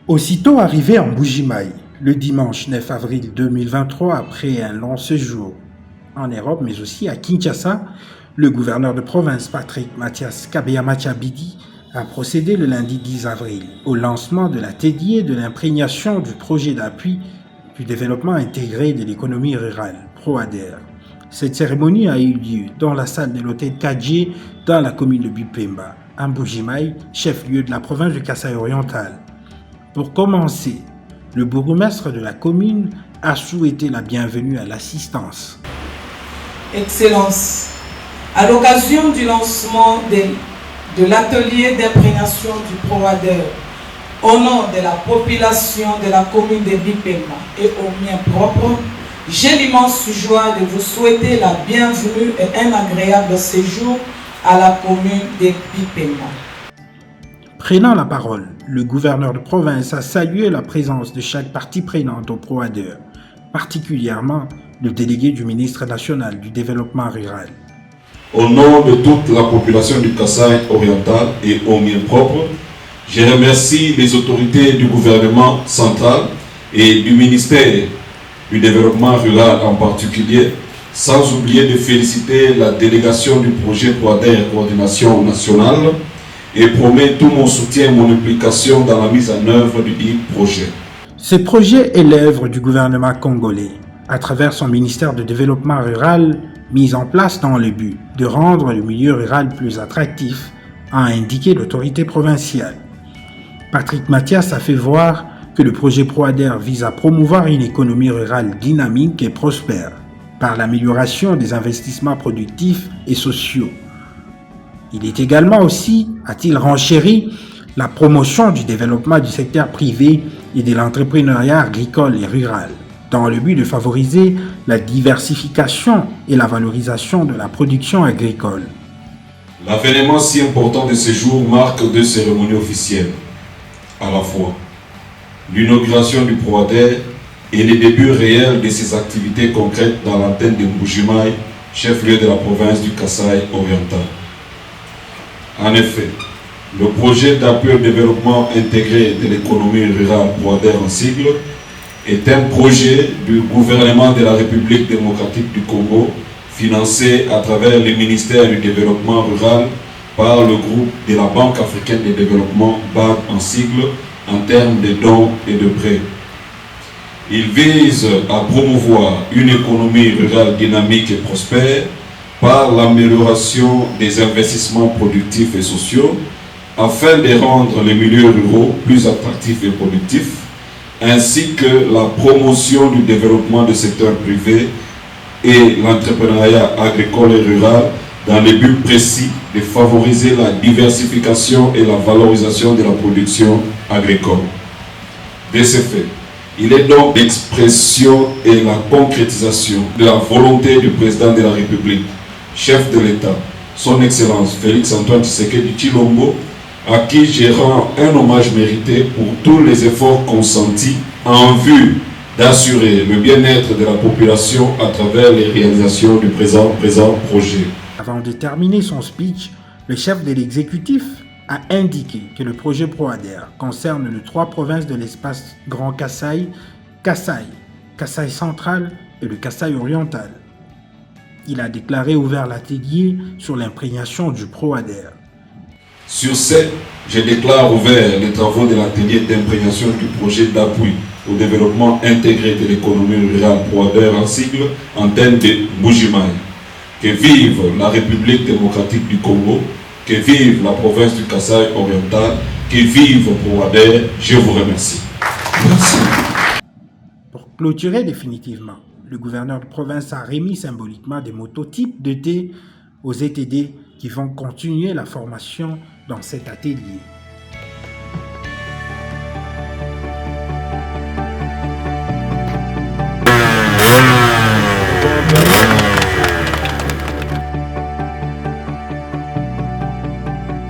Aussitôt arrivé en Mbuji-Mayi, le dimanche 9 avril 2023, après un long séjour en Europe, mais aussi à Kinshasa, le gouverneur de province Patrick Mathias Kabeyama-Tchabidi a procédé le lundi 10 avril au lancement de l'atelier de l'imprégnation du projet d'appui du développement intégré de l'économie rurale, PROADER. Cette cérémonie a eu lieu dans la salle de l'hôtel Kadje dans la commune de Bupemba, à Mbuji-Mayi, chef-lieu de la province du Kasaï-Oriental. Pour commencer, le bourgmestre de la commune a souhaité la bienvenue à l'assistance. Excellence, à l'occasion du lancement de l'atelier d'imprégnation du PROADER, au nom de la population de la commune de Bupemba et au mien propre, j'ai l'immense joie de vous souhaiter la bienvenue et un agréable séjour à la commune de Bupemba. Prenant la parole, le gouverneur de province a salué la présence de chaque partie prenante au PROADER, particulièrement le délégué du ministre national du développement rural. Au nom de toute la population du Kasaï oriental et au mien propre, je remercie les autorités du gouvernement central et du ministère du développement rural en particulier, sans oublier de féliciter la délégation du projet PROADER Coordination Nationale et promet tout mon soutien et mon implication dans la mise en œuvre du dit projet. Ce projet est l'œuvre du gouvernement congolais, à travers son ministère de développement rural, mis en place dans le but de rendre le milieu rural plus attractif, a indiqué l'autorité provinciale. Patrick Mathias a fait voir que le projet PROADER vise à promouvoir une économie rurale dynamique et prospère par l'amélioration des investissements productifs et sociaux. Il est également aussi, a-t-il renchéri, la promotion du développement du secteur privé et de l'entrepreneuriat agricole et rural, dans le but de favoriser la diversification et la valorisation de la production agricole. L'avènement si important de ce jour marque deux cérémonies officielles, à la fois l'inauguration du PROADER et le début réel de ses activités concrètes dans l'antenne de Mbuji-Mayi, chef-lieu de la province du Kasaï oriental. En effet, le projet d'appui au développement intégré de l'économie rurale PROADER en sigle est un projet du gouvernement de la République démocratique du Congo, financé à travers le ministère du développement rural par le groupe de la Banque africaine de développement BAD en sigle en termes de dons et de prêts. Il vise à promouvoir une économie rurale dynamique et prospère par l'amélioration des investissements productifs et sociaux afin de rendre les milieux ruraux plus attractifs et productifs, ainsi que la promotion du développement du secteur privé et l'entrepreneuriat agricole et rural dans le but précis de favoriser la diversification et la valorisation de la production agricole. De ce fait, il est donc l'expression et la concrétisation de la volonté du président de la République, chef de l'État, son Excellence Félix-Antoine Tshisekedi Tshilombo, à qui je rends un hommage mérité pour tous les efforts consentis en vue d'assurer le bien-être de la population à travers les réalisations du présent projet. Avant de terminer son speech, le chef de l'exécutif a indiqué que le projet PROADER concerne les 3 provinces de l'espace Grand Kasaï, Kasaï central et le Kasaï oriental. Il a déclaré ouvert l'atelier sur l'imprégnation du PROADER. Sur ce, je déclare ouvert les travaux de l'atelier d'imprégnation du projet d'appui au développement intégré de l'économie rurale PROADER en sigle antenne de Mbuji-Mayi. Que vive la République démocratique du Congo, que vive la province du Kasaï oriental, que vive PROADER. Je vous remercie. Merci. Pour clôturer définitivement, le gouverneur de province a remis symboliquement des mototypes de thé aux ETD qui vont continuer la formation dans cet atelier.